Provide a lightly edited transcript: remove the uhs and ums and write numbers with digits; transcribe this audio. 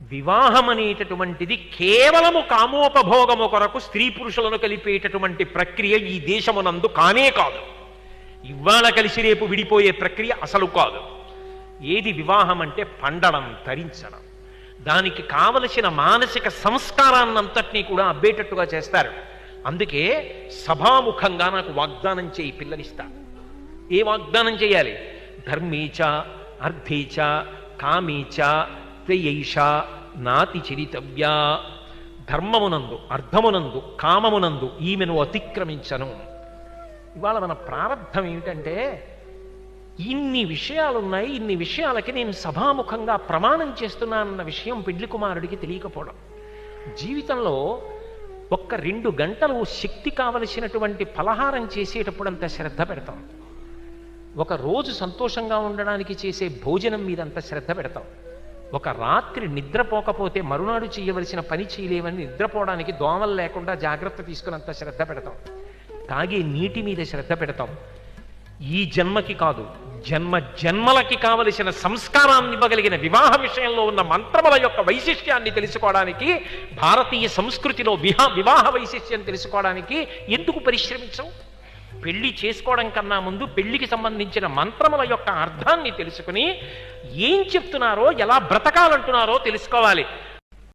వివాహం అనేటటువంటిది కేవలము కామోపభోగము కొరకు స్త్రీ పురుషులను కలిపేటటువంటి ప్రక్రియ ఈ దేశమునందు కానే కాదు. ఇవాళ కలిసి రేపు విడిపోయే ప్రక్రియ అసలు కాదు. ఏది వివాహం అంటే పండడం, తరించడం, దానికి కావలసిన మానసిక సంస్కారాన్నంతటినీ కూడా అబ్బేటట్టుగా చేస్తారు. అందుకే సభాముఖంగా నాకు వాగ్దానం చేయి, పిల్లనిస్తా. ఏ వాగ్దానం చేయాలి? ధర్మేచ అర్థేచ కామేచ త్వయైష నాతి చరితవ్యా. ధర్మమునందు, అర్థమునందు, కామమునందు ఈమెను అతిక్రమించను. ఇవాళ మన ప్రారంధం ఏమిటంటే ఇన్ని విషయాలున్నాయి, ఇన్ని విషయాలకి నేను సభాముఖంగా ప్రమాణం చేస్తున్నానన్న విషయం పెళ్లి కుమారుడికి తెలియకపోవడం. జీవితంలో 1-2 గంటలు శక్తి కావలసినటువంటి ఫలహారం చేసేటప్పుడు అంత శ్రద్ధ పెడతాం. ఒక రోజు సంతోషంగా ఉండడానికి చేసే భోజనం మీద అంత శ్రద్ధ పెడతాం. ఒక రాత్రి నిద్రపోకపోతే మరునాడు చేయవలసిన పని చేయలేవని నిద్రపోవడానికి దోమలు లేకుండా జాగ్రత్త తీసుకున్నంత శ్రద్ధ పెడతాం. తాగే నీటి మీద శ్రద్ధ పెడతాం. ఈ జన్మకి కాదు, జన్మ జన్మలకి కావలసిన సంస్కారాన్ని ఇవ్వగలిగిన వివాహ విషయంలో ఉన్న మంత్రముల యొక్క వైశిష్ట్యాన్ని తెలుసుకోవడానికి, భారతీయ సంస్కృతిలో వివాహ వైశిష్ట్యం తెలుసుకోవడానికి ఎందుకు పరిశ్రమించవు? పెళ్లి చేసుకోవడం కన్నా ముందు పెళ్లికి సంబంధించిన మంత్రముల యొక్క అర్థాన్ని తెలుసుకుని ఏం చెప్తున్నారో, ఎలా బ్రతకాలంటున్నారో తెలుసుకోవాలి.